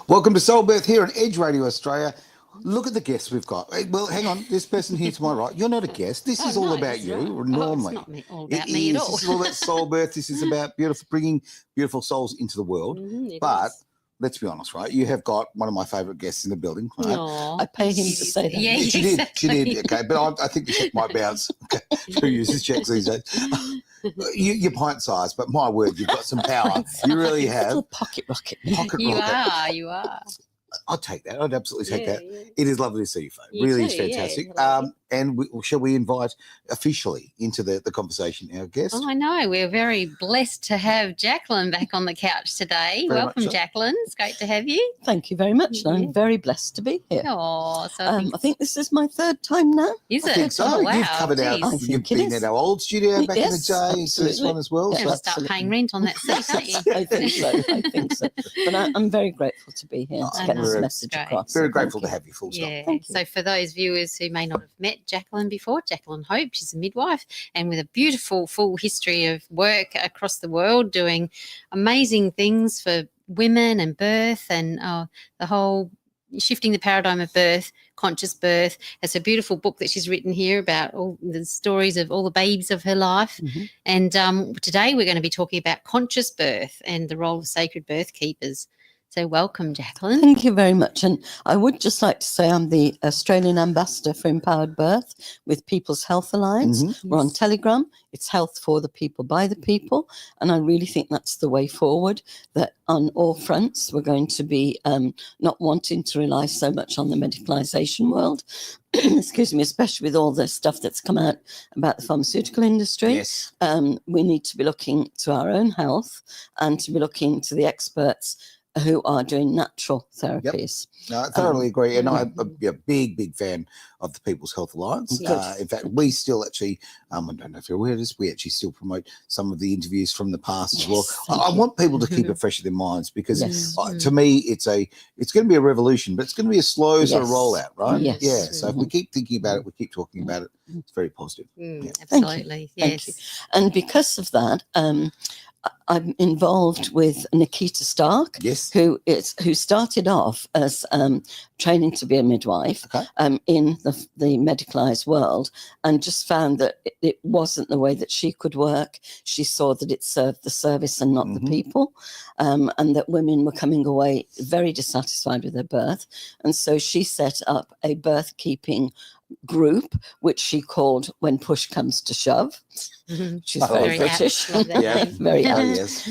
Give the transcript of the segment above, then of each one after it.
Welcome to Soulbirth here on Edge Radio Australia. Look at the guests we've got. Well, hang on. This person here to my right, you're not a guest. This is all about you, normally. It's not all about me at all. This is all about Soulbirth. This is about bringing beautiful souls into the world. But let's be honest, right? You have got one of my favourite guests in the building, right? Aww. I pay him to say that. Yeah, She did. Okay, but I think the check might bounce. Okay. Who uses checks these days? You're pint sized, but my word, you've got some power. You really have. A little pocket rocket. You are. I'd take that. I'd absolutely take that. Yeah. It is lovely to see you, Faye. You Really too, is fantastic. yeah. And shall we invite officially into the conversation our guest? Oh, I know. We're very blessed to have Jacqueline back on the couch today. Very Welcome, much so. Jacqueline. It's great to have you. Thank you very much. And I'm very blessed to be here. Oh, so I think this is my third time now. is I it? think so. Oh, wow. You've covered geez. I you've think it been is. at our old studio back in the Yes, day, so this absolutely. one as well. You're So going to start paying rent on that seat, aren't you? I think so. I think so. But I'm very grateful to be here Oh, to get this very- message great. across. very So grateful to thank have you, full stop. Yeah. Thank you. So for those viewers who may not have met Jacqueline before, Jacqueline Hope, she's a midwife and with a beautiful full history of work across the world doing amazing things for women and birth and the whole shifting the paradigm of birth, conscious birth. It's a beautiful book that she's written here about all the stories of all the babes of her life. Mhm. And today we're going to be talking about conscious birth and the role of sacred birth keepers. So welcome, Jacqueline. Thank you very much. And I would just like to say I'm the Australian ambassador for Empowered Birth with People's Health Alliance. Mhm. We're on Telegram. It's health for the people, by the people. And I really think that's the way forward, that on all fronts, we're going to be not wanting to rely so much on the medicalisation world. Excuse me, especially with all the stuff that's come out about the pharmaceutical industry. Yes. We need to be looking to our own health and to be looking to the experts who are doing natural therapies. No, I thoroughly agree. And I'm a big fan of the People's Health Alliance. Good. In fact, we still actually, I don't know if you're aware of this, we actually still promote some of the interviews from the past as well. Yes, I thank you. want people to keep it fresh in their minds because Yes. to me, it's going to be a revolution, but it's going to be a slow sort of Yes. rollout, right? Yes. Yeah. So if we keep thinking about it, we keep talking about it, it's very positive. Yeah. Thank you. Absolutely. Thank Yes. And because of that, I'm involved with Nickita Starck, Yes. who started off as training to be a midwife Okay. in the medicalised world, and just found that it wasn't the way that she could work. She saw that it served the service and not the people, and that women were coming away very dissatisfied with their birth. And so she set up a birth keeping group, which she called When Push Comes to Shove. She's Oh, very very British. Love that Yeah. name. Very Oh, apt. yes.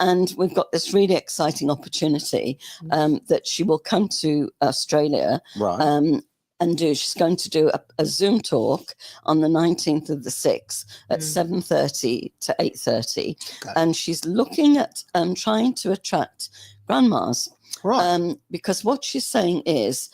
And we've got this really exciting opportunity that she will come to Australia Right. she's going to do a Zoom talk on the 19th of the 6th at 7:30 to 8:30. Okay. And she's looking at trying to attract grandmas Right. because what she's saying is,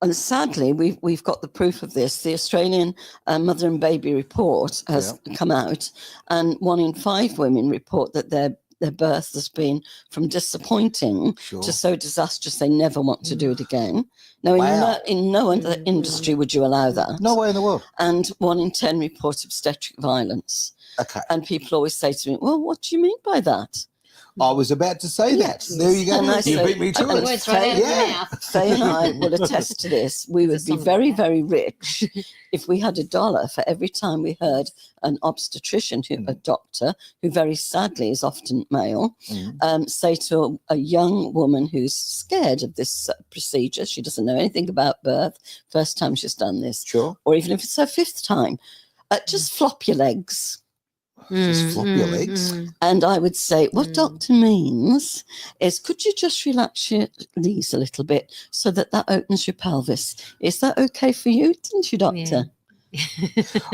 and sadly, we've got the proof of this. The Australian Mother and Baby Report has come out, and 1 in 5 women report that their birth has been from disappointing Sure. to so disastrous they never want to do it again. Now, Wow. in no other industry would you allow that. No way in the world. And 1 in 10 report obstetric violence. Okay. And people always say to me, well, what do you mean by that? I was about to say Yes. that. There you go. And I You say- beat me to and it. The words right out of Yeah. your mouth. Faye and I will attest to this. We would be song very, about that. very rich if we had $1 for every time we heard an obstetrician, a doctor, who very sadly is often male, say to a young woman who's scared of this procedure, she doesn't know anything about birth, first time she's done this, Sure. or even if it's her 5th time, just flop your legs. Just flop your legs. And I would say, what doctor means is, could you just relax your knees a little bit so that opens your pelvis? Is that okay for you? Didn't you, doctor?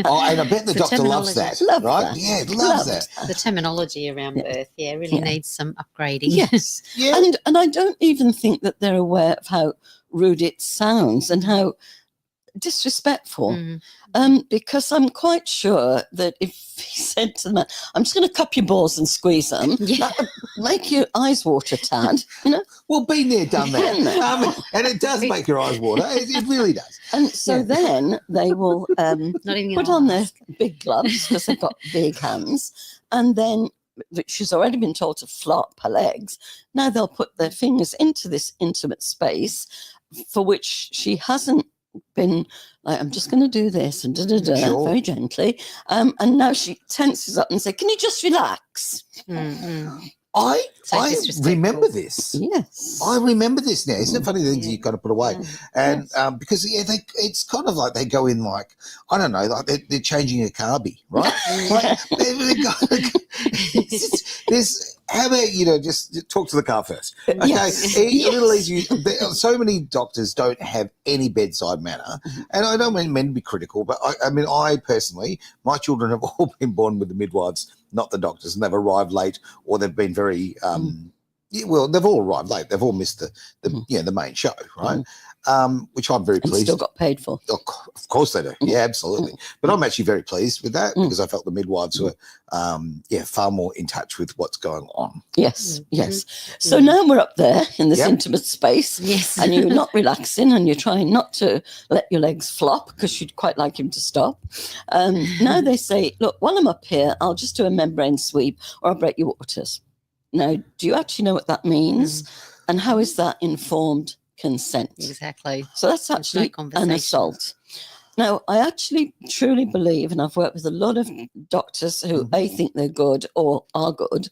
Oh, and I bet the The doctor loves that, terminology. Love right? that. Yeah, loves that. The terminology around birth, really Yeah. needs some upgrading. Yes. Yeah. And I don't even think that they're aware of how rude it sounds and how disrespectful. Because I'm quite sure that if he said to the man, I'm just going to cup your balls and squeeze them, Yeah. that would make your eyes water, tad, you know? Well, been there, done Been there. that. And it does make your eyes water. It really does. And so then they will Not even put gonna on their ask. big gloves because they've got big hands, and then she's already been told to flop her legs. Now they'll put their fingers into this intimate space for which she hasn't been like, I'm just going to do this and very gently. And now she tenses up and says, can you just relax? I remember this. Yes. I remember this now. Isn't it funny the things you've got to put away? And because it's kind of like they go in like, I don't know, like they're changing a carby, right? Like, there's, how about, just talk to the car first. Okay. Yes. A little easy. So many doctors don't have any bedside manner. And I don't mean to be critical, but I personally, my children have all been born with the midwives, not the doctors, and they've arrived late, or they've been very they've all arrived late. They've all missed the main show, right? Which I'm very pleased. Still got paid for. Oh, of course they do. Yeah, absolutely. But I'm actually very pleased with that because I felt the midwives were far more in touch with what's going on. Yes, yes. So now we're up there in this intimate space. Yes. And you're not relaxing and you're trying not to let your legs flop because you'd quite like him to stop. Now they say, look, while I'm up here, I'll just do a membrane sweep or I'll break your waters. Now, do you actually know what that means? And how is that informed consent? Exactly. So that's actually an assault. Now, I actually truly believe, and I've worked with a lot of doctors who A, think they're good or are good.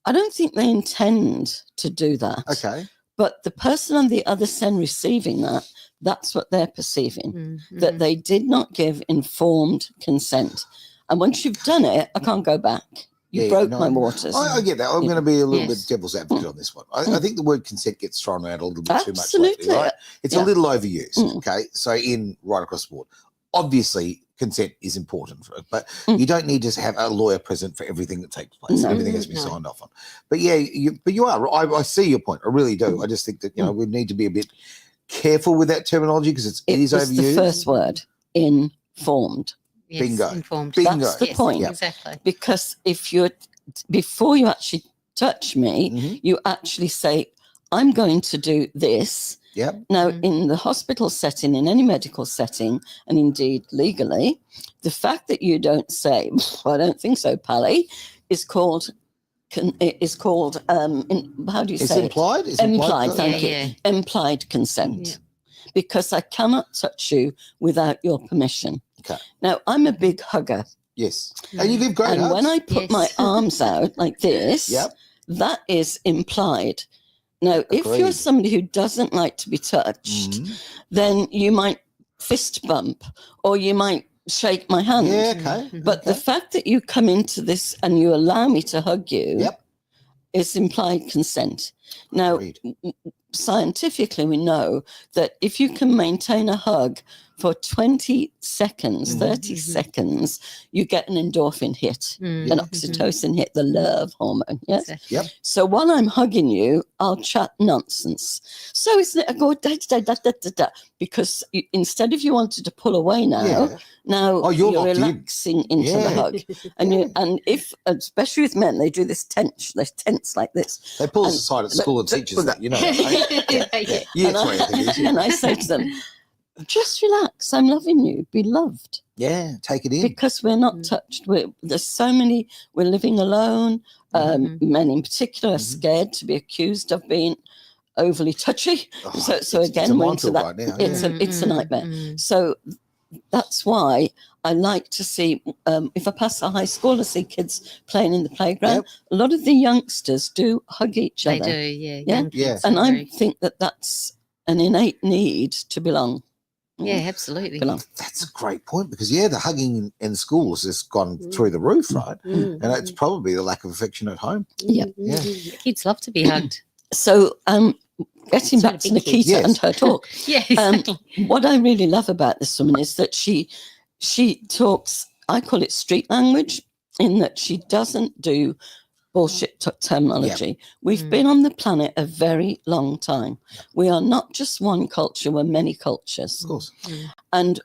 I don't think they intend to do that. Okay. But the person on the other end receiving that, that's what they're perceiving, that they did not give informed consent. And once you've done it, I can't go back. You broke my waters. I get that. I'm going to be a little bit devil's advocate on this one. I think the word consent gets thrown around a little bit too much lately, right? It's a little overused, okay? So right across the board. Obviously, consent is important for it, but you don't need to have a lawyer present for everything that takes place. Everything has to be signed off on. But you are. I see your point. I really do. I just think that, we need to be a bit careful with that terminology because it is overused. The first word, informed. Yes, Bingo. Informed. Bingo. That's the point. Exactly. Because before you actually touch me, you actually say, I'm going to do this. Yep. Now, in the hospital setting, in any medical setting, and indeed legally, the fact that you don't say, I don't think so, Pally, is called, how do you say it? Implied? Implied, thank you. Implied consent. Yeah. Because I cannot touch you without your permission. Okay. Now, I'm a big hugger. Yes. And you give great hugs. And when I put my arms out like this, Yep. that is implied. Now, if you're somebody who doesn't like to be touched, then you might fist bump or you might shake my hand. Yeah, okay. But the fact that you come into this and you allow me to hug you is implied consent. Now, scientifically, we know that if you can maintain a hug for 20 seconds, 30 seconds, you get an endorphin hit, an oxytocin hit, the love hormone. Yes. Yep. So while I'm hugging you, I'll chat nonsense. So isn't it? I go because instead of you wanted to pull away now you're relaxing into the hug, and if especially with men, they do this tense, they tense like this. They pull us aside at school and teach us that, And I say to them, just relax. I'm loving you. Be loved. Yeah, take it in. Because we're not touched. There's so many. We're living alone. Men in particular are scared to be accused of being overly touchy. So again, we're into that. Right now, it's a nightmare. So that's why I like to see. If I pass a high school, I see kids playing in the playground. A lot of the youngsters do hug each other. They do, yeah. And I think that that's an innate need to belong. Yeah, absolutely. That's a great point because, the hugging in schools has gone through the roof, right? And it's probably the lack of affection at home. Yeah. Kids love to be hugged. So getting back to Nickita and her talk. Exactly. What I really love about this woman is that she talks, I call it street language, in that she doesn't do bullshit terminology. We've been on the planet a very long time. We are not just one culture, we're many cultures. Of course. And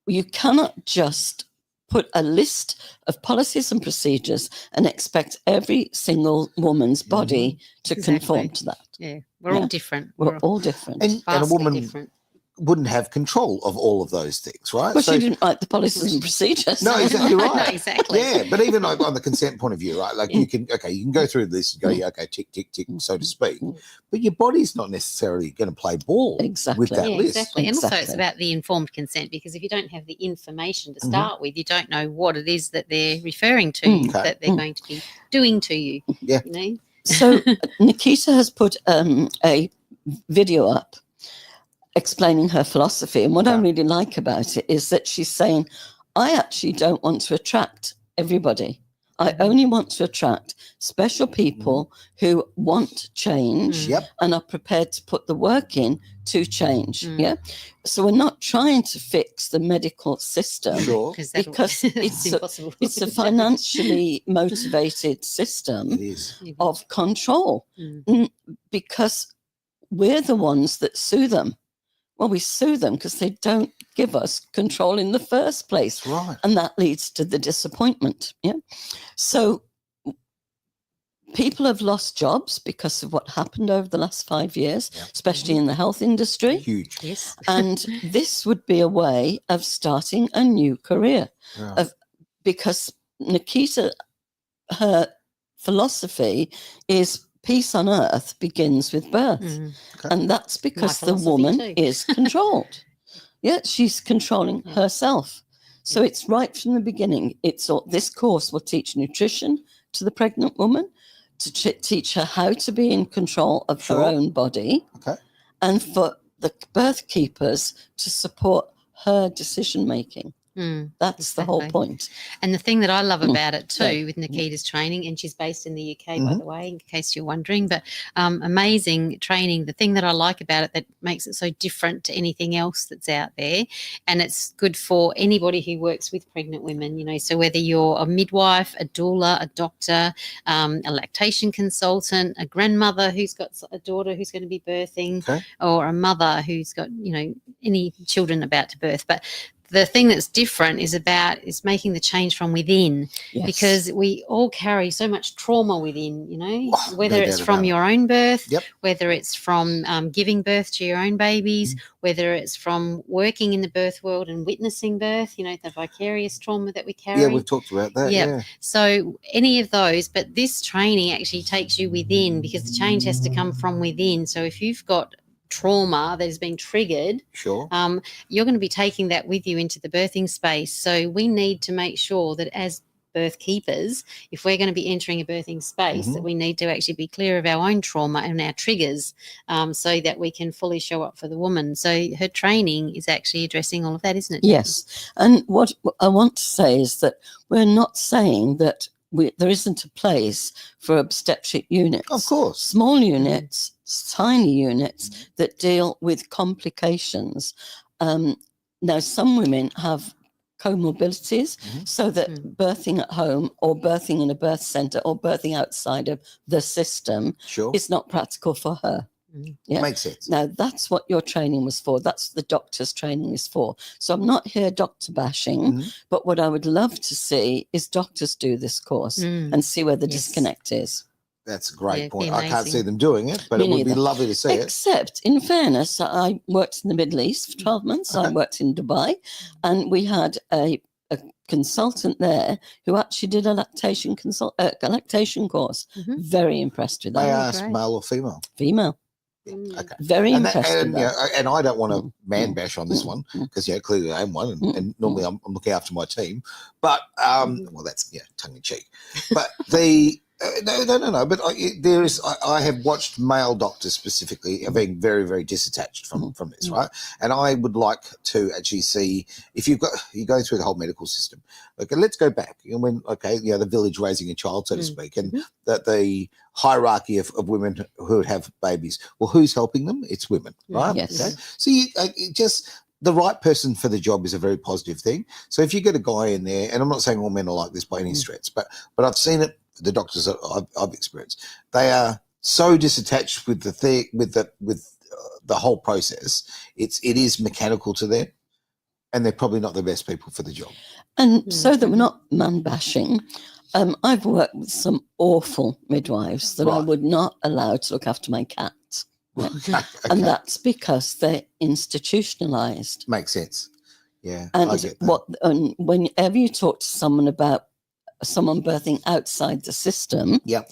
you cannot just put a list of policies and procedures and expect every single woman's body to conform to that. Yeah, we're all different. We're all different. And a woman, different. wouldn't have control of all of those things, right? Well, she didn't write the policies and procedures. No, exactly right. No, exactly. Yeah, but even on the consent point of view, right? Like you can go through this and go, yeah, okay, tick, tick, tick, so to speak. But your body's not necessarily going to play ball with that list. Exactly. And also it's about the informed consent, because if you don't have the information to start with, you don't know what it is that they're referring to, that they're going to be doing to you. Yeah. You know? So Nickita has put a video up explaining her philosophy. And what I really like about it is that she's saying, I actually don't want to attract everybody. I only want to attract special people who want change and are prepared to put the work in to change. Yeah. So we're not trying to fix the medical system because it's a financially motivated system of control, because we're the ones that sue them. Well, we sue them because they don't give us control in the first place. Right. And that leads to the disappointment. Yeah. So people have lost jobs because of what happened over the last 5 years, especially in the health industry. Huge. Yes. And this would be a way of starting a new career. Because Nickita, her philosophy is peace on earth begins with birth. And that's because the woman is controlled. She's controlling herself. So it's right from the beginning. This course will teach nutrition to the pregnant woman, to teach her how to be in control of her own body, and for the birth keepers to support her decision making. That's the whole point. And the thing that I love about it too with Nickita's training, and she's based in the UK, by the way, in case you're wondering, but amazing training. The thing that I like about it that makes it so different to anything else that's out there, and it's good for anybody who works with pregnant women, you know, so whether you're a midwife, a doula, a doctor, a lactation consultant, a grandmother who's got a daughter who's going to be birthing, or a mother who's got, you know, any children about to birth. But the thing that's different is making the change from within, because we all carry so much trauma within, you know, whether it's from your own birth, whether it's from giving birth to your own babies, whether it's from working in the birth world and witnessing birth, you know, the vicarious trauma that we carry. Yeah, we've talked about that. Yeah. So any of those, but this training actually takes you within, because the change has to come from within. So if you've got trauma that has been triggered, you're going to be taking that with you into the birthing space. So we need to make sure that as birth keepers, if we're going to be entering a birthing space, that we need to actually be clear of our own trauma and our triggers, so that we can fully show up for the woman. So her training is actually addressing all of that, isn't it? Yes. And what I want to say is that we're not saying that there isn't a place for obstetric units. Of course. Small units, tiny units that deal with complications. Now, some women have comorbidities, so that birthing at home or birthing in a birth centre or birthing outside of the system is not practical for her. Yeah. Makes sense. Now, that's what your training was for. That's the doctor's training is for. So I'm not here doctor bashing, but what I would love to see is doctors do this course and see where the disconnect is. That's a great point. I can't see them doing it, but it would be lovely to see Except, in fairness, I worked in the Middle East for 12 months. I worked in Dubai, and we had a consultant there who actually did a lactation course. Very impressed with that. They asked male or female? Female. Okay. Very impressed with that. You know, and I don't want to man bash on this one, because clearly I am one, and normally I'm looking after my team. But well, that's tongue in cheek. But the no. But I have watched male doctors specifically being very, very disattached from this, right? And I would like to actually see, if you go through the whole medical system. Okay, let's go back. When the village raising a child, so to speak, and that the hierarchy of women who would have babies. Well, who's helping them? It's women, right? Yes. Okay? So the right person for the job is a very positive thing. So if you get a guy in there, and I'm not saying all men are like this by any stretch, but I've seen it. The doctors that I've experienced, they are so disattached with the whole process. It is mechanical to them, and they're probably not the best people for the job. And so that we're not man bashing, I've worked with some awful midwives that I would not allow to look after my cats. Okay. And that's because they're institutionalized. Makes sense. Yeah. And I get that. and whenever you talk to someone about someone birthing outside the system, Yep.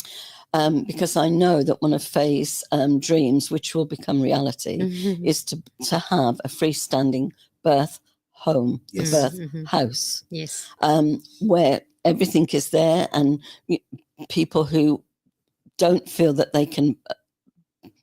Because I know that one of Faye's dreams, which will become reality, is to have a freestanding birth home, Yes. birth house, Yes. where everything is there, and people who don't feel that they can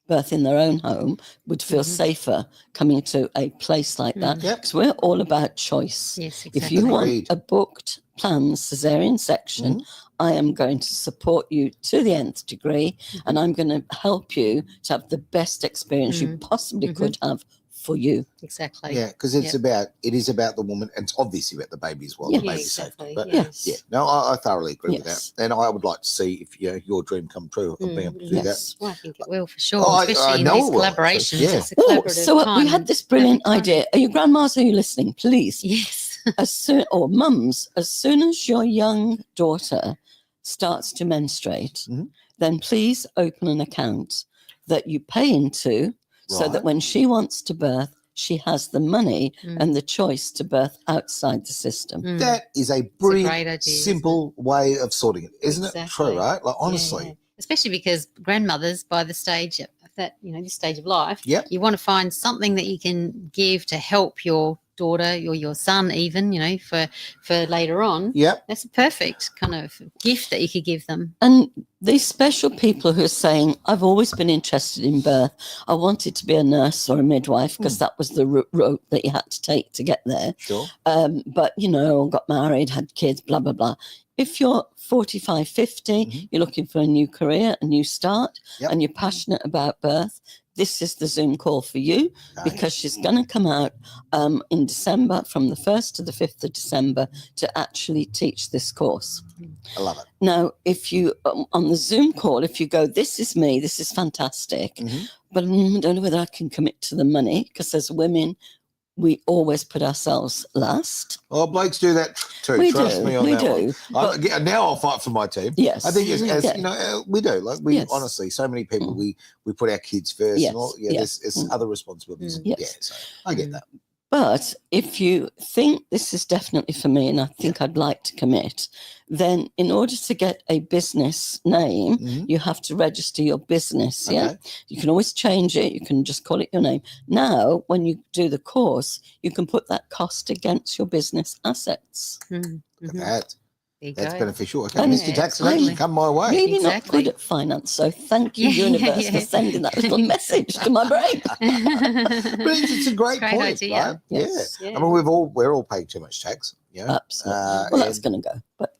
birth in their own home would feel safer coming to a place like that, because we're all about choice. Yes, exactly. If you want a booked, planned cesarean section, I am going to support you to the nth degree, and I'm going to help you to have the best experience you possibly could have for you. Exactly. Yeah, because it is about the woman, and it's obviously about the baby as well. Yes. The baby's Exactly. safety. But no, I thoroughly agree with that, and I would like to see if your dream come true of being able to do that. Well, I think it will for sure, Oh, especially I in know these it will, collaborations. yeah. It's a collaborative So time. we had this brilliant idea. Are you grandmas? Are you listening? Please, Yes. or mums, as soon as your young daughter starts to menstruate, then please open an account that you pay into, so that when she wants to birth, she has the money and the choice to birth outside the system. That is a brilliant, simple way of sorting it, isn't it? True, right? Like, honestly. Yeah. Especially because grandmothers, by the stage of that, this stage of life, Yep. you want to find something that you can give to help your daughter or your son, even, for later on. Yep. That's a perfect kind of gift that you could give them. And these special people who are saying, I've always been interested in birth. I wanted to be a nurse or a midwife because that was the route that you had to take to get there. Sure. But, got married, had kids, blah, blah, blah. If you're 45, 50, you're looking for a new career, a new start, and you're passionate about birth, this is the Zoom call for you, because she's going to come out in December, from the 1st to the 5th of December, to actually teach this course. I love it. Now, if you, on the Zoom call, if you go, this is me, this is fantastic, but I don't know whether I can commit to the money, because as women, we always put ourselves last. Oh, blokes do that too. Trust me on that one. Now I'll fight for my team. Yes. I think we do. Like, we honestly, so many people, we put our kids first. And all, there's other responsibilities. Yeah, so I get that. But if you think this is definitely for me and I think I'd like to commit, then in order to get a business name, you have to register your business. Yeah, you can always change it. You can just call it your name. Now, when you do the course, you can put that cost against your business assets. Look at that. That's beneficial. Okay, And Mr. Jackson, actually come my way. Really not good at finance, so thank you, universe, for sending that little message to my brain. But it's a great point, idea. right? Yes. Yeah. I mean, we're all paying too much tax. Absolutely. Well, that's going to go, but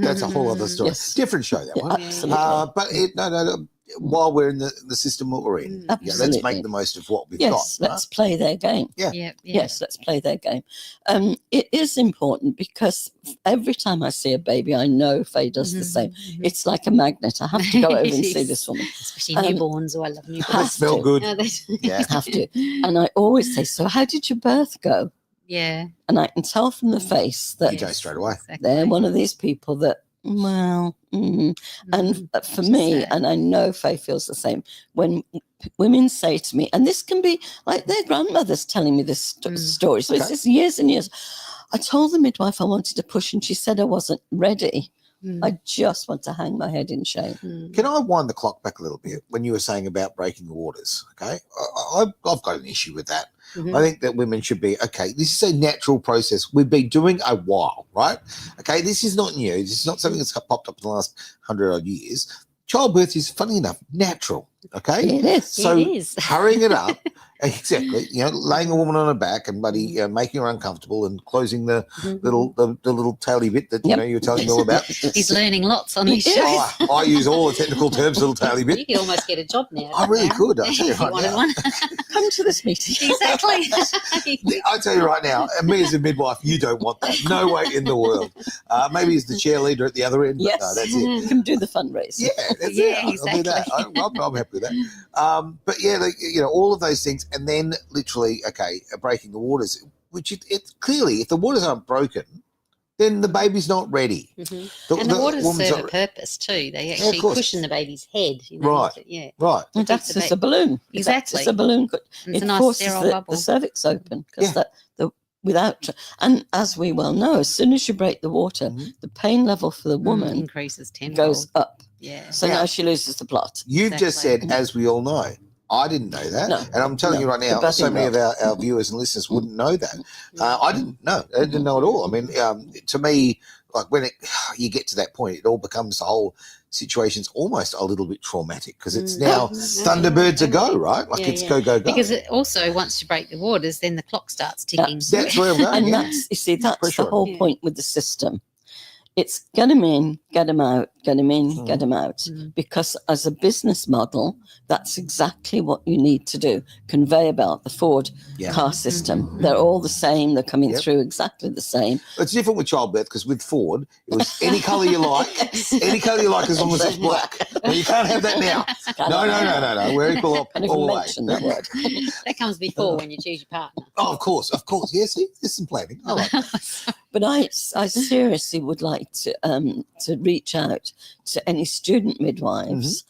that's a whole other story. Yes. Different show, that one. Absolutely. But while we're in the system that we're in, let's make the most of what we've got. Yes, let's play their game. Yes, let's play their game. It is important because every time I see a baby, I know Faye does the same. It's like a magnet. I have to go over and see this woman. Especially newborns. I love newborns. They smell good. Have to. And I always say, so how did your birth go? Yeah. And I can tell from the face that you go straight away. They're one of these people that, and for me, and I know Faye feels the same, when women say to me, and this can be like their grandmothers telling me this story, so it's just years and years, I told the midwife I wanted to push and she said I wasn't ready. I just want to hang my head in shame. Can I wind the clock back a little bit when you were saying about breaking the waters? Okay, I've got an issue with that. I think that women should be, this is a natural process. We've been doing a while, right? Okay, this is not new. This is not something that's popped up in the last 100 odd years. Childbirth is, funny enough, natural. Okay, it is. So it is. hurrying it up, exactly. Laying a woman on her back and bloody making her uncomfortable and closing the little taily bit that you were telling me all about. He's learning lots on these shows. I use all the technical terms, little taily bit. You could almost get a job now. I really could. I tell you if you right wanted now. one. Come to this meeting. Exactly. I tell you right now, and me as a midwife, you don't want that. No way in the world. Maybe as the cheerleader at the other end. Yes, but no, that's it. You can do the fundraising. Yeah, that's Yeah, it. I'll do that. exactly. I'm happy with that. But yeah, all of those things, and then literally, breaking the waters. Which it clearly, if the waters aren't broken, then the baby's not ready. Mm-hmm. And the waters serve a purpose too. They actually cushion the baby's head. You know, right. Right. Well, that's just a balloon. Exactly. It's a balloon. It's it a nice forces sterile bubble. The cervix open because and as we well know, as soon as you break the water, the pain level for the woman increases tenfold. Goes up. Yeah. So now she loses the plot. You've just said, as we all know. I didn't know that. No, and I'm telling you right now, so many of our viewers and listeners wouldn't know that. I didn't know. I didn't know at all. I mean, to me, like when you get to that point, it all becomes the whole situation's almost a little bit traumatic because it's now Thunderbirds a go, right? Like it's go. Because it also, once you break the waters, then the clock starts ticking. That's where I'm going. And that's the whole point with the system. It's get them in, get them out, get them in, get them out. Because as a business model, that's exactly what you need to do. Conveyor belt, the Ford car system. They're all the same. They're coming through exactly the same. It's different with childbirth because with Ford, it was any colour you like, as long as it's black. Well, you can't have that now. No. We're equal all the way. That word. That comes before when you choose your partner. Oh, of course. Yes, there's some planning. I like it. But I seriously would like to reach out to any student midwives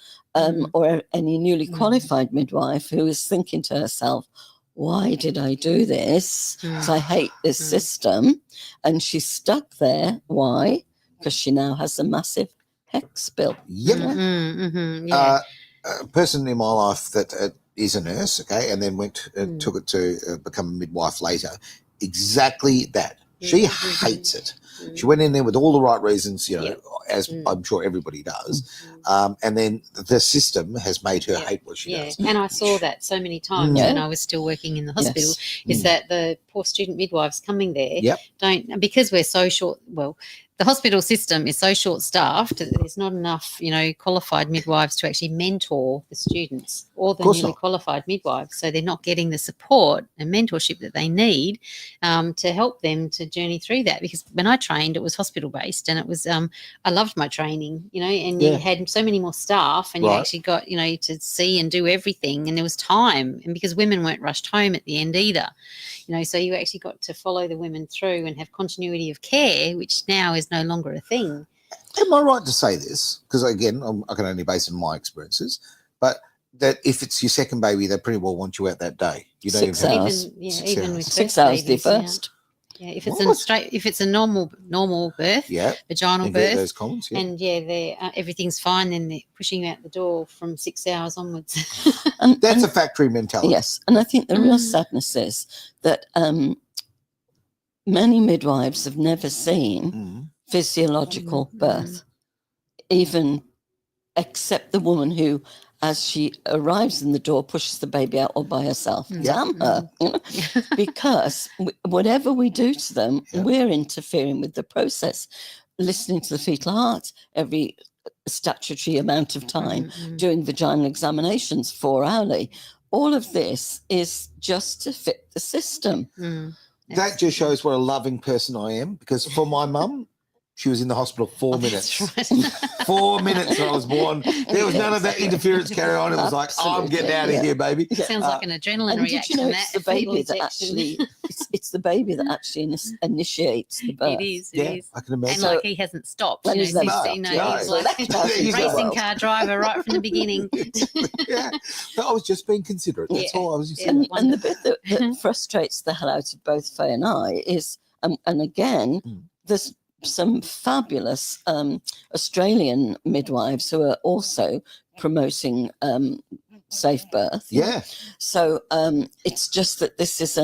or any newly qualified midwife who is thinking to herself, why did I do this? Because I hate this system. And she's stuck there. Why? Because she now has a massive HEX bill. Yep. A person in my life that is a nurse, and then took it to become a midwife later. Exactly that. She hates it. She went in there with all the right reasons, as I'm sure everybody does. And then the system has made her hate what she does. And I saw that so many times when I was still working in the hospital, is that the poor student midwives coming there don't, because we're so short, the hospital system is so short-staffed that there's not enough, qualified midwives to actually mentor the students or the newly qualified midwives. So they're not getting the support and mentorship that they need to help them to journey through that. Because when I trained, it was hospital-based, and it was I loved my training, and you had so many more staff, and you actually got, to see and do everything, and there was time, and because women weren't rushed home at the end either, so you actually got to follow the women through and have continuity of care, which now is no longer a thing. Am I right to say this? Because again, I can only base it on my experiences, but that if it's your second baby, they pretty well want you out that day. You don't 6 hours. Even with 6 hours the first. Yeah, if it's a normal birth, vaginal birth, those comments, and everything's fine, then they're pushing you out the door from 6 hours onwards. That's a factory mentality. Yes, and I think the real sadness is that many midwives have never seen physiological birth, even except the woman who, as she arrives in the door, pushes the baby out all by herself. Damn her. Because whatever we do to them, we're interfering with the process, listening to the fetal heart every statutory amount of time, doing vaginal examinations 4 hourly. All of this is just to fit the system. That just shows what a loving person I am, because for my mum, she was in the hospital 4 minutes. That's right. 4 minutes when I was born. There was none of that interference carry on. It was like, I'm getting out of here, baby. Sounds like an adrenaline reaction. It's the baby that actually, it's the baby that actually initiates the birth. It is. I can imagine. And he hasn't stopped. He's like a racing car driver right from the beginning. I was just being considerate. That's all I was just saying. And the bit that frustrates the hell out of both Faye and I is, and again, there's some fabulous Australian midwives who are also promoting safe birth. Yeah. So it's just that this is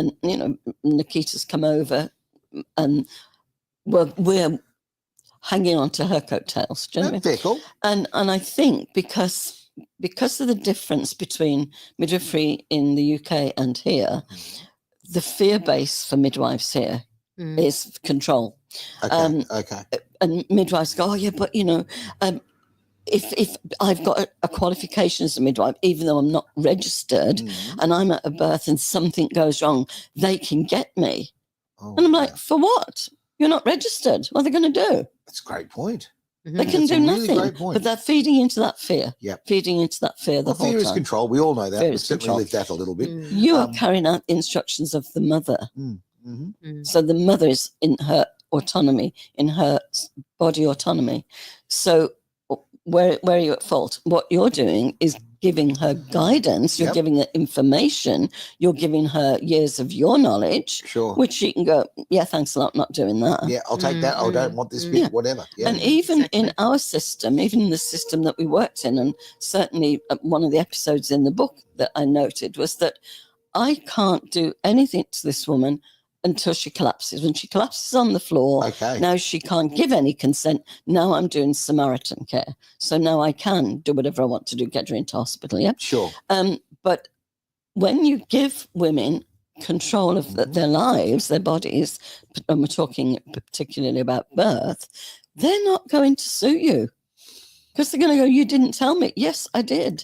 Nickita's come over and we're hanging on to her coattails. Do you know what I mean? Cool. And I think because of the difference between midwifery in the UK and here, the fear base for midwives here is control. Okay. And midwives go, but if I've got a qualification as a midwife, even though I'm not registered, and I'm at a birth and something goes wrong, they can get me. And I'm like, for what? You're not registered. What are they going to do? That's a great point. They can do nothing, but they're feeding into that fear. Feeding into that fear the whole time. Fear is control. We all know that. We've certainly lived that a little bit. You are carrying out instructions of the mother. So the mother is in her autonomy, in her body autonomy. So where are you at fault? What you're doing is giving her guidance, you're giving her information, you're giving her years of your knowledge, which she can go, yeah, thanks a lot, not doing that. Yeah, I'll take that. I don't want this bit, whatever. Yeah. And even in our system, even in the system that we worked in, and certainly one of the episodes in the book that I noted was that I can't do anything to this woman until she collapses. When she collapses on the floor, now she can't give any consent. Now I'm doing Samaritan care. So now I can do whatever I want to do, get her into hospital, yeah? Sure. But when you give women control of their lives, their bodies, and we're talking particularly about birth, they're not going to sue you because they're going to go, you didn't tell me. Yes, I did.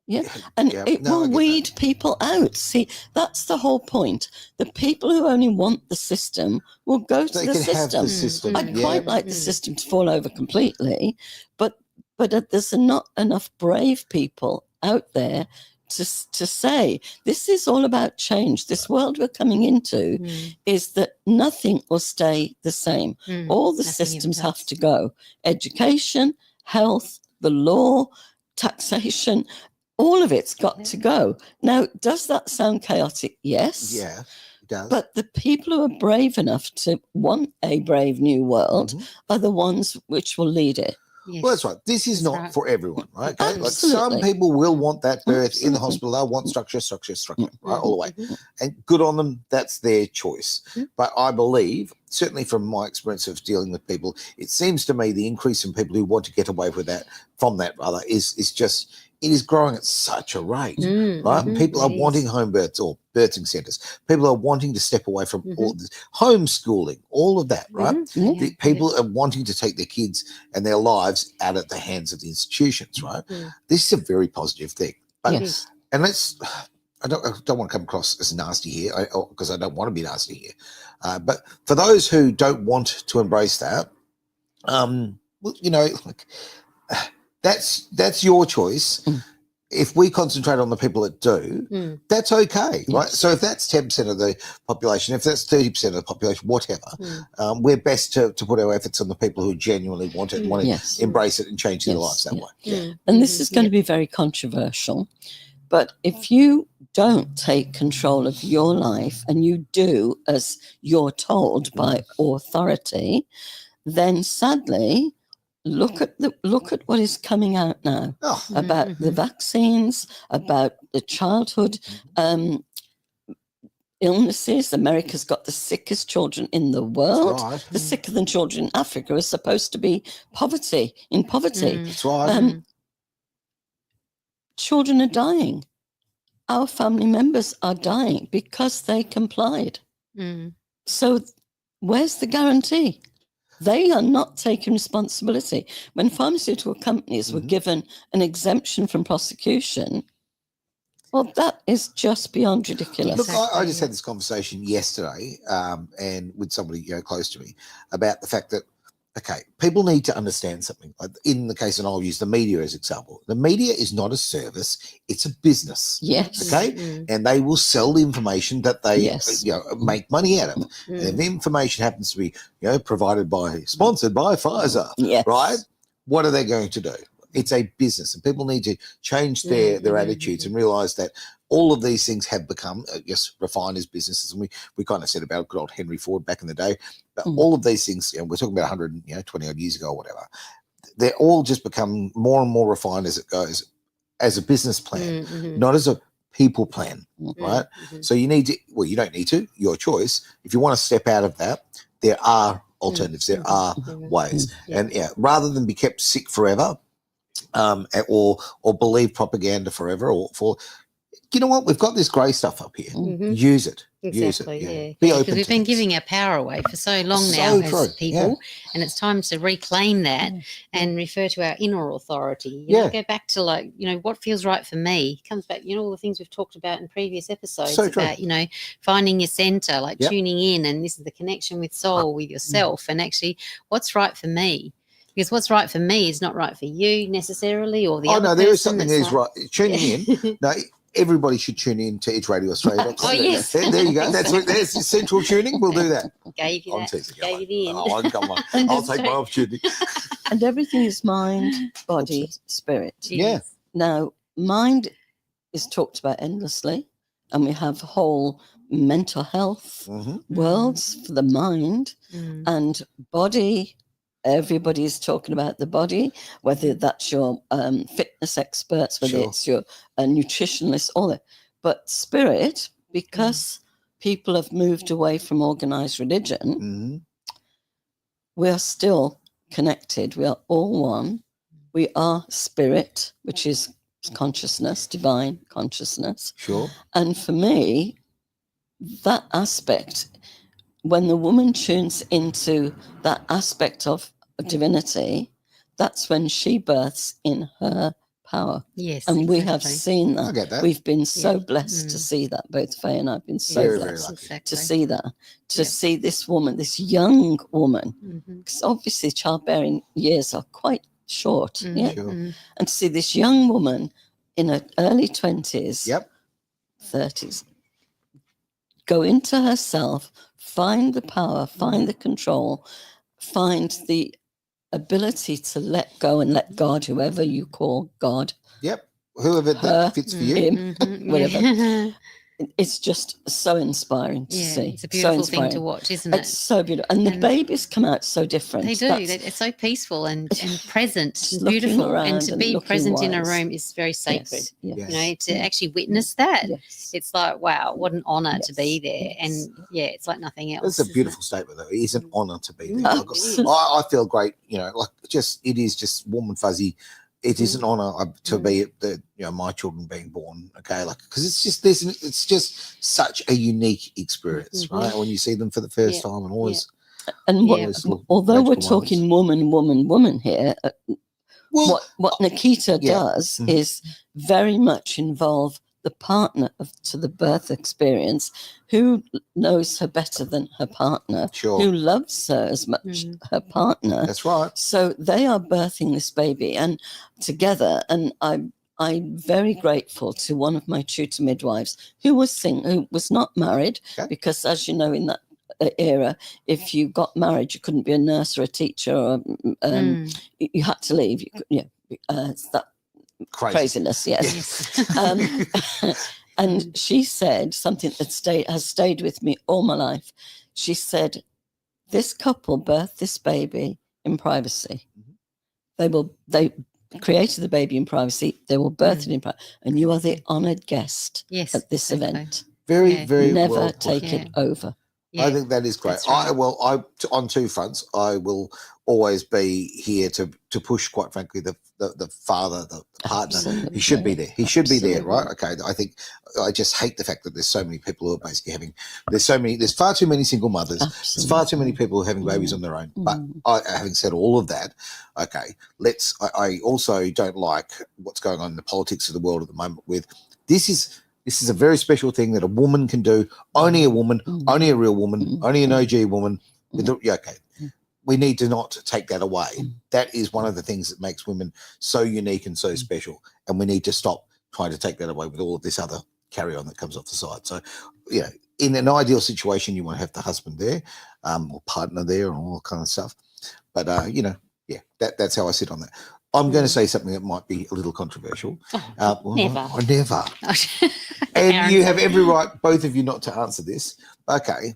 Yeah, and it will weed people out. See, that's the whole point. The people who only want the system will go to the system. I'd quite like the system to fall over completely, but there's not enough brave people out there to say this is all about change. This world we're coming into is that nothing will stay the same. All the systems have to go. Education, health, the law, taxation, all of it's got to go. Now, does that sound chaotic? Yes. Yeah, it does. But the people who are brave enough to want a brave new world are the ones which will lead it. Yes. Well, that's right. This is not for everyone, right? Okay? Like some people will want that birth in the hospital. They'll want structure, right, all the way. And good on them. That's their choice. But I believe, certainly from my experience of dealing with people, it seems to me the increase in people who want to get away with that, from that rather, is just, it is growing at such a rate, right? People are wanting home births or birthing centres. People are wanting to step away from all this homeschooling, all of that, right? People are wanting to take their kids and their lives out of the hands of the institutions, right? This is a very positive thing. But, and I don't want to come across as nasty here because I don't want to be nasty here. But for those who don't want to embrace that, well, you know, like, that's your choice. If we concentrate on the people that do, that's okay, right? So if that's 10% of the population, if that's 30% of the population, whatever, we're best to put our efforts on the people who genuinely want it and want to embrace it and change their lives that way. And this is going to be very controversial, but if you don't take control of your life and you do as you're told by authority, then sadly, look at what is coming out now about the vaccines, about the childhood illnesses. America's got the sickest children in the world. Right. The sicker than children in Africa are supposed to be in poverty. That's right. Children are dying. Our family members are dying because they complied. So where's the guarantee? They are not taking responsibility. When pharmaceutical companies were given an exemption from prosecution, well, that is just beyond ridiculous. Look, I just had this conversation yesterday and with somebody close to me about the fact that, okay, people need to understand something. In the case, and I'll use the media as example, the media is not a service, it's a business. Yes. Okay? And they will sell the information that they make money out of. And if the information happens to be sponsored by Pfizer, right? What are they going to do? It's a business, and people need to change their attitudes and realise that all of these things have become, refined as businesses. And we kind of said about good old Henry Ford back in the day. But all of these things, we're talking about 120 odd years ago or whatever, they're all just become more and more refined as it goes, as a business plan, not as a people plan, right? So you need to, well, you don't need to, your choice. If you want to step out of that, there are alternatives, there are ways. And rather than be kept sick forever, or believe propaganda forever, or for, you know what, we've got this grey stuff up here. Use it. Exactly, use it. Be open because we've been giving our power away for so long now as people, and it's time to reclaim that and refer to our inner authority. You know, go back to what feels right for me. It comes back, all the things we've talked about in previous episodes about, finding your centre, tuning in, and this is the connection with soul, with yourself, and actually what's right for me. Because what's right for me is not right for you necessarily, or the other person. There is something that is right. Tuning in. No, everybody should tune in to Edge Radio Australia. Oh, yes. There you go. There's your central tuning. We'll do that. Gave you I'm that. teasing you. Gave you the end. Oh, come on. And I'll take my opportunity. And everything is mind, body, spirit. Yeah. Now, mind is talked about endlessly, and we have whole mental health worlds for the mind, and body. Everybody's talking about the body, whether that's your fitness experts, whether it's your nutritionist, all that. But spirit, because people have moved away from organized religion, we are still connected. We are all one. We are spirit, which is consciousness, divine consciousness. Sure. And for me, that aspect, when the woman tunes into that aspect of divinity, that's when she births in her power. Yes. And we have seen that. I get that. We've been so blessed to see that. Both Faye and I have been so Very, blessed very to see that, to see this woman, this young woman, because obviously childbearing years are quite short. Sure. And to see this young woman in her early 20s, 30s, go into herself, find the power, find the control, find the ability to let go and let God, whoever you call God. Yep. Whoever that fits for you. Him, whatever. It's just so inspiring to see. It's a beautiful thing to watch, isn't it? It's so beautiful. And the babies come out so different. They do. It's so peaceful and present and beautiful. And to be present in a room is very sacred. Yes. You know, to actually witness that, it's like, wow, what an honour to be there. And it's like nothing else. That's a beautiful statement, though. It is an honour to be there. Absolutely. I feel great, you know, like it is just warm and fuzzy. It is an honour to be my children being born, okay, like, because it's just such a unique experience, right? When you see them for the first time and always. And although we're talking woman here, what Nickita does is very much involve the partner to the birth experience, who knows her better than her partner, who loves her as much her partner. That's right. So they are birthing this baby and together. And I'm very grateful to one of my tutor midwives who was not married, because as you know, in that era, if you got married, you couldn't be a nurse or a teacher, or you had to leave. It's that craziness, and she said something that has stayed with me all my life. She said, this couple birthed this baby in privacy. They created the baby in privacy. They will birth it in privacy, and you are the honoured guest at this event. Very, very never well take it over. I think that is great. Right. On two fronts, I will always be here to push, quite frankly, the father, the partner. Absolutely. He should be there. He should be there, right? Okay. I just hate the fact that there's so many people who are basically there's far too many single mothers. Absolutely. There's far too many people who are having babies on their own. But having said all of that, okay, I also don't like what's going on in the politics of the world at the moment with this is a very special thing that a woman can do. Only a woman, only a real woman, only an OG woman. We need to not take that away. That is one of the things that makes women so unique and so special. And we need to stop trying to take that away with all of this other carry-on that comes off the side. So, in an ideal situation, you want to have the husband there or partner there and all that kind of stuff. But, that's how I sit on that. I'm going to say something that might be a little controversial. Never. Never. And you have every right, both of you, not to answer this. Okay.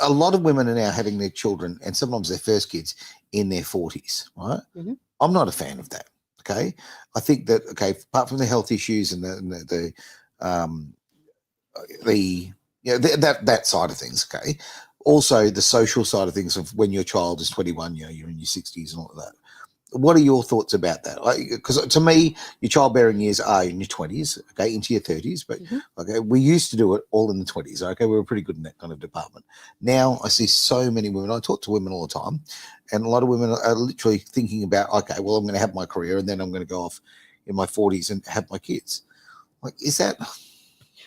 A lot of women are now having their children and sometimes their first kids in their 40s, right? I'm not a fan of that, okay? I think that, apart from the health issues and that side of things, okay, also the social side of things of when your child is 21, you're in your 60s and all of that. What are your thoughts about that? Because to me, your childbearing years are in your 20s, okay, into your 30s. But we used to do it all in the 20s. Okay, we were pretty good in that kind of department. Now I see so many women. I talk to women all the time, and a lot of women are literally thinking about, okay, well, I'm going to have my career, and then I'm going to go off in my 40s and have my kids. Is that?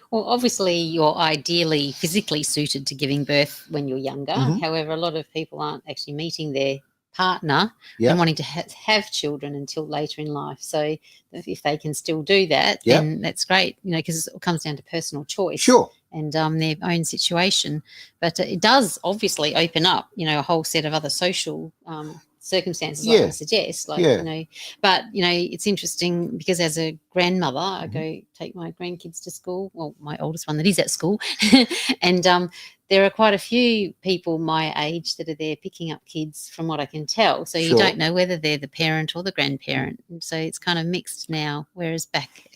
Well, obviously, you're ideally physically suited to giving birth when you're younger. However, a lot of people aren't actually meeting their partner and wanting to have children until later in life. So if they can still do that, then that's great, because it comes down to personal choice. Sure. And their own situation. But it does obviously open up, a whole set of other social circumstances, like you suggest. But, it's interesting because as a grandmother, I go take my grandkids to school, well, my oldest one that is at school, and there are quite a few people my age that are there picking up kids from what I can tell. So you don't know whether they're the parent or the grandparent. And so it's kind of mixed now, whereas back,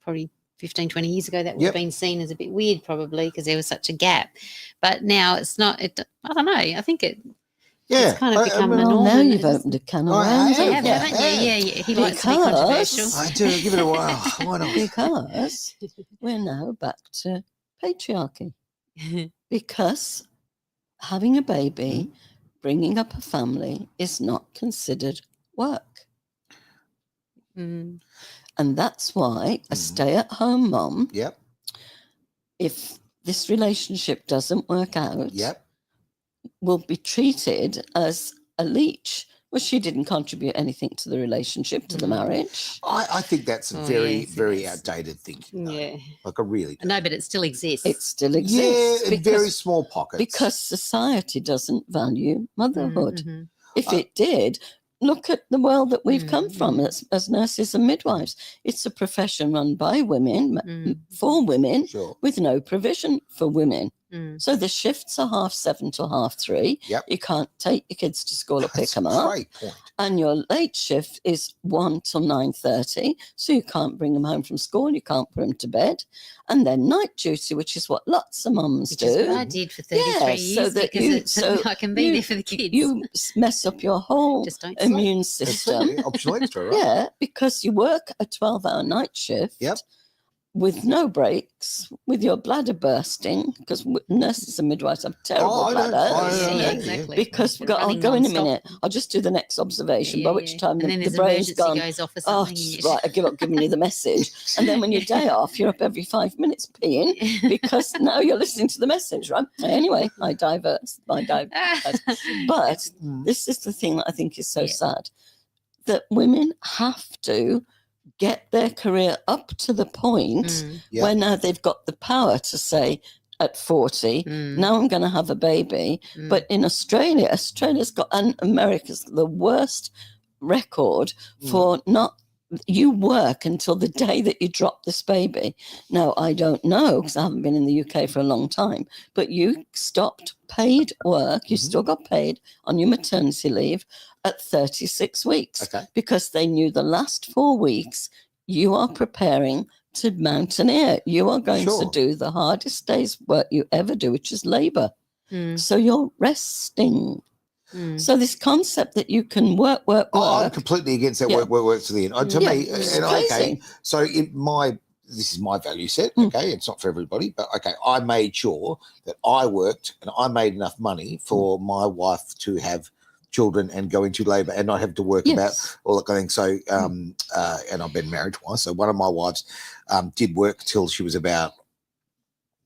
probably 15, 20 years ago, that would have been seen as a bit weird probably because there was such a gap. But now it's not, I don't know, I think it's kind of become a norm. Now you've opened a can of worms. Haven't you? Yeah. He likes to be controversial. I do, give it a while. Why not? Because we're now back to patriarchy. Because having a baby, bringing up a family is not considered work. And that's why a stay-at-home mom, if this relationship doesn't work out, will be treated as a leech. Well, she didn't contribute anything to the relationship, to the marriage. I think that's very outdated thinking. Yeah. Like a really... No, but it still exists. It still exists. Yeah, in very small pockets. Because society doesn't value motherhood. If it did... Look at the world that we've come from as nurses and midwives. It's a profession run by women, for women, with no provision for women. So the shifts are 7:30 to 3:30. You can't take your kids to school or pick them up. Great point. And your late shift is 1 till 9:30. So you can't bring them home from school. You can't put them to bed. And then night duty, which is what lots of mums do. Which is what I did for 33 years because I can be there for the kids. You mess up your whole immune system. Optional extra, right? Yeah, because you work a 12-hour night shift with no breaks, with your bladder bursting, because nurses and midwives have terrible bladders. Exactly. Because I'll go in a minute. I'll just do the next observation, by which time the brain's gone. Goes off or something. Right, I give up giving you the message. And then when your day off, you're up every 5 minutes peeing because now you're listening to the message, right? Anyway, I divert. But this is the thing that I think is so sad, that women have to get their career up to the point where now they've got the power to say at 40, now I'm going to have a baby. But in Australia's got, and America's the worst record for you work until the day that you drop this baby. Now, I don't know because I haven't been in the UK for a long time, but you stopped paid work. You still got paid on your maternity leave at 36 weeks because they knew the last 4 weeks you are preparing to mountaineer. You are going to do the hardest day's work you ever do, which is labor. So you're resting. So this concept that you can work. I'm completely against that work to the end. To me, and so this is my value set, it's not for everybody, but I made sure that I worked and I made enough money for my wife to have children and go into labour and not have to work about all that kind of thing. So, and I've been married twice. So one of my wives did work till she was about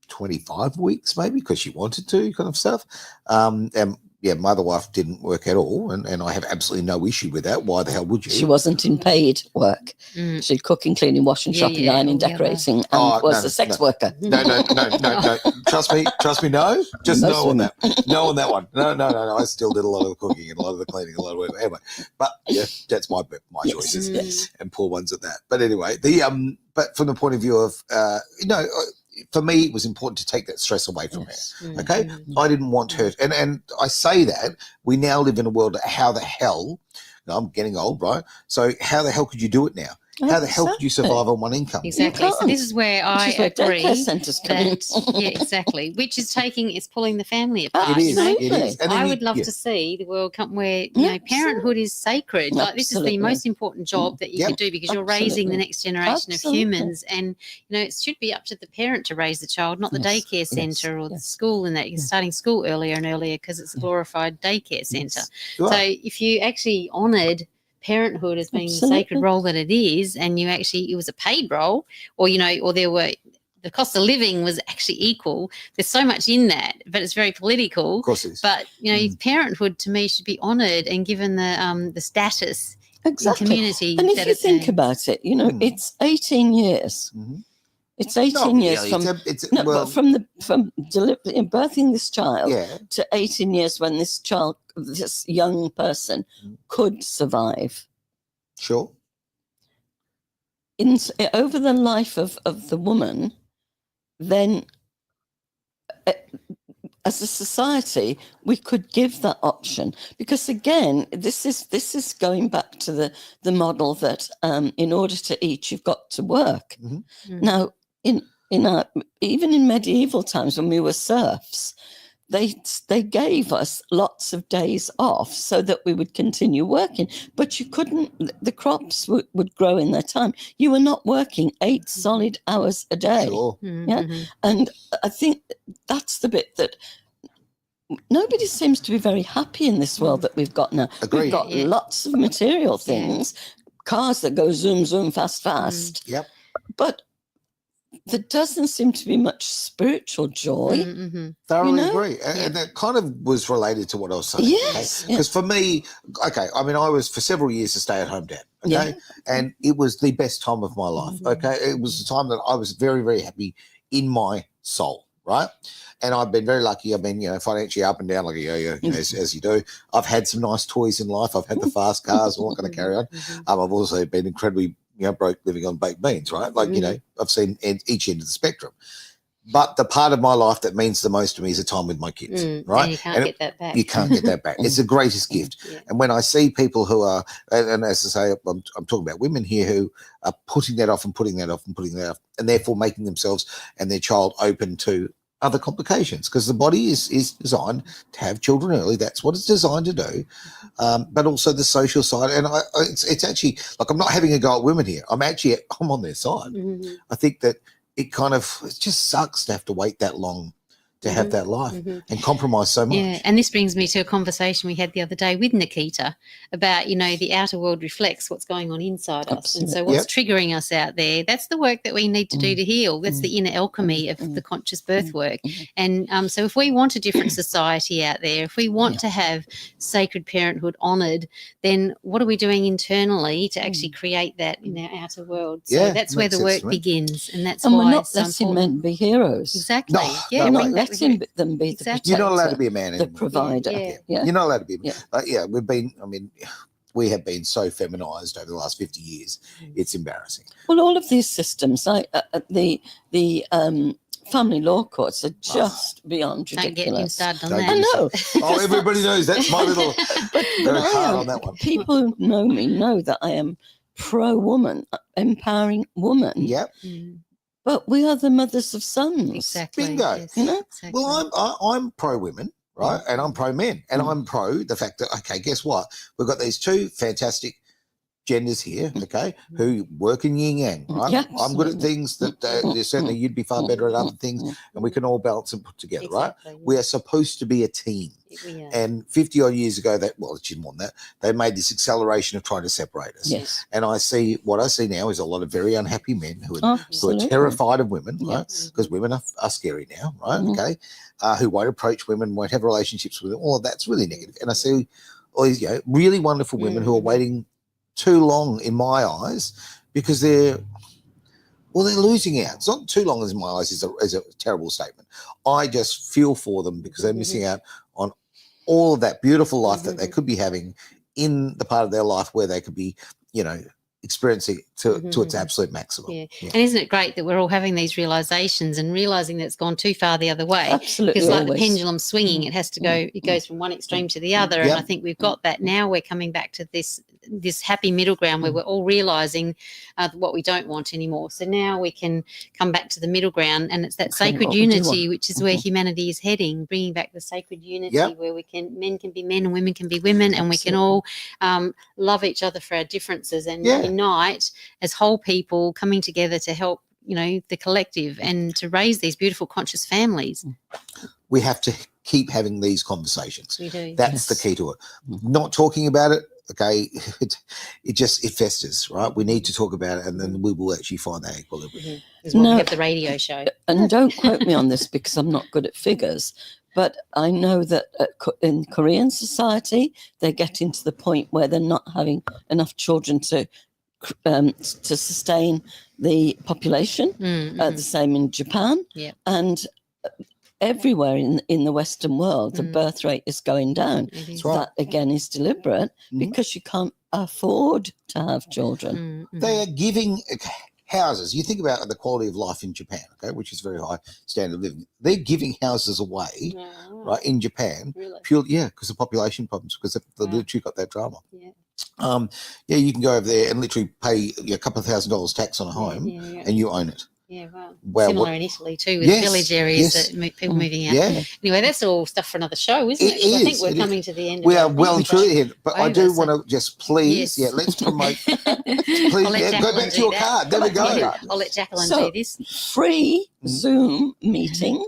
25 weeks maybe because she wanted to, kind of stuff. And my other wife didn't work at all, and I have absolutely no issue with that. Why the hell would you? She wasn't in paid work. She'd cooking, cleaning, washing, shopping, ironing, decorating, and was a sex worker. No. Trust me, no. Just no on that. No on that one. No. I still did a lot of the cooking and a lot of the cleaning, a lot of work. Anyway, but that's my choices, and poor ones at that. But anyway, but from the point of view of for me, it was important to take that stress away from her. Okay, I didn't want her, and I say that we now live in a world. How the hell? I'm getting old, right? So how the hell could you do it now? How the hell could you survive on one income? Exactly. So this is where I agree. Exactly. Which is pulling the family apart. It is. And I would love to see the world come where parenthood is sacred. Like this is the most important job that you can do because you're raising the next generation of humans, and it should be up to the parent to raise the child, not the daycare centre or the school. And that you're starting school earlier and earlier because it's a glorified daycare centre. So if you actually honoured parenthood as being the sacred role that it is, and it was a paid role, or there were the cost of living was actually equal. There's so much in that, but it's very political. Of course it is. But, parenthood to me should be honoured and given the status Exactly. in community. And if you think about it, it's 18 years. Mm-hmm. It's 18 years really. but from birthing this child to 18 years when this young person could survive. Sure. Over the life of the woman, then as a society, we could give that option, because again, this is going back to the model that in order to eat, you've got to work. Mm-hmm. Now, even in medieval times when we were serfs, they gave us lots of days off so that we would continue working, but you couldn't. The crops would grow in their time. You were not working 8 solid hours a day. Sure. Yeah, and I think that's the bit that nobody seems to be very happy in this world that we've got now. Agreed. We've got lots of material things, cars that go zoom, zoom, fast. Yep. But there doesn't seem to be much spiritual joy. Thoroughly agree. And that kind of was related to what I was saying. Yes. Because for me, I was for several years a stay-at-home dad, and it was the best time of my life, It was the time that I was very, very happy in my soul, right? And I've been very lucky. I've been, financially up and down like a yo-yo, as you do. I've had some nice toys in life. I've had the fast cars. I'm not going to carry on. I've also been incredibly broke, living on baked beans, right? Like, I've seen each end of the spectrum. But the part of my life that means the most to me is the time with my kids, right? And you can't get that back. You can't get that back. It's the greatest gift. Yeah. And when I see people who are, and as I say, I'm talking about women here who are putting that off and putting that off and putting that off, and therefore making themselves and their child open to other complications, because the body is designed to have children early. That's what it's designed to do. But also the social side. And it's actually, like, I'm not having a go at women here. I'm on their side. I think that it just sucks to have to wait that long to have that life and compromise so much. Yeah, and this brings me to a conversation we had the other day with Nickita about, the outer world reflects what's going on inside us. And so what's triggering us out there, that's the work that we need to do to heal. That's the inner alchemy of the conscious birth work. And so if we want a different society out there, if we want to have sacred parenthood honoured, then what are we doing internally to actually create that in our outer world? So that's where the work begins. And that's why we're not it's so letting important. men be heroes. Exactly. No, We're not letting them be the protector, You're not allowed to be a man the anymore. provider. You're not allowed to be a man. We have been so feminized over the last 50 years. It's embarrassing. Well, all of these systems, the family law courts are just beyond ridiculous. Don't get him started on that. I know. Oh, everybody knows that's my little very hard on that one. People who know me know that I am pro-woman, empowering woman. Yep. But we are the mothers of sons. Exactly. Bingo. Yes, Exactly. Well, I'm pro-women, right? And I'm pro-men. And I'm pro the fact that, okay, guess what? We've got these two fantastic genders here, okay, who work in yin yang, right? Yeah, I'm good at things that certainly you'd be far better at other things, and we can all balance and put together, right? We are supposed to be a team. We are. And 50 odd years ago, it's more than that, they made this acceleration of trying to separate us. Yes. And what I see now is a lot of very unhappy men who are terrified of women, right? Because women are scary now, right? Okay. Who won't approach women, won't have relationships with them. All of that's really negative. And I see all these really wonderful women who are waiting too long in my eyes, because they're losing out. It's not too long in my eyes is a terrible statement. I just feel for them because they're missing out on all of that beautiful life that they could be having in the part of their life where they could be, experiencing to its absolute maximum. Yeah. And isn't it great that we're all having these realizations and realizing that it's gone too far the other way? Absolutely. Because like the pendulum swinging, it has to go, it goes from one extreme to the other. And I think we've got that now. We're coming back to this happy middle ground where we're all realizing what we don't want anymore. So now we can come back to the middle ground, and it's that sacred unity, which is where humanity is heading, bringing back the sacred unity where men can be men and women can be women, and we can all love each other for our differences and unite as whole people coming together to help, the collective and to raise these beautiful conscious families. We have to keep having these conversations. We do. That's the key to it. Not talking about it okay, it festers, right? We need to talk about it, and then we will actually find that equilibrium. Is what we have the radio show. And don't quote me on this because I'm not good at figures, but I know that in Korean society, they're getting to the point where they're not having enough children to sustain the population. The same in Japan. And everywhere in the Western world, the birth rate is going down. That, again, is deliberate because you can't afford to have children. They are giving houses. You think about the quality of life in Japan, okay, which is very high standard of living. They're giving houses away, right, in Japan, purely, because of population problems, because the military got that drama. You can go over there and literally pay a couple of $1,000s tax on a home, and you own it. Wow. Similar in Italy too, with village areas that people moving out. Anyway, that's all stuff for another show, isn't it? I think we're coming to the end. We are well and truly here, but I do want to just please, let's promote. Please, go back to your card. There we go. I'll let Jacqueline do this. Free Zoom meeting,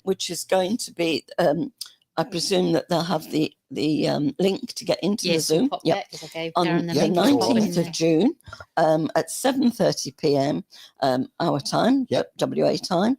which is going to be. I presume that they'll have the link to get into the Zoom. On the 19th of June at 7:30 p.m. Our time, WA time.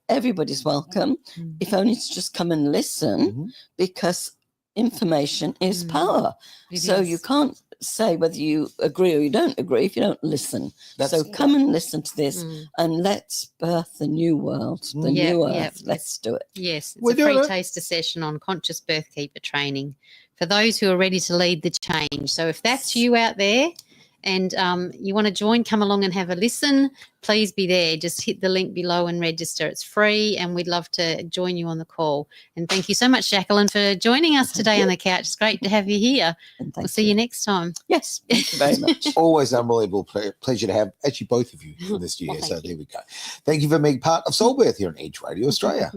Everybody's welcome. If only to just come and listen, because information is power. So you can't say whether you agree or you don't agree if you don't listen. So come and listen to this and let's birth the new world, the new earth. Let's do it. Yes, it's a free taster session on conscious birth keeper training for those who are ready to lead the change. So if that's you out there and you want to join, come along and have a listen, please be there. Just hit the link below and register. It's free, and we'd love to join you on the call. And thank you so much, Jacqueline, for joining us today on the couch. It's great to have you here. We'll see you next time. Yes, thank you very much. Always unbelievable pleasure to have actually both of you in the studio. So there we go. Thank you for being part of Soulbirth here on Edge Radio Australia.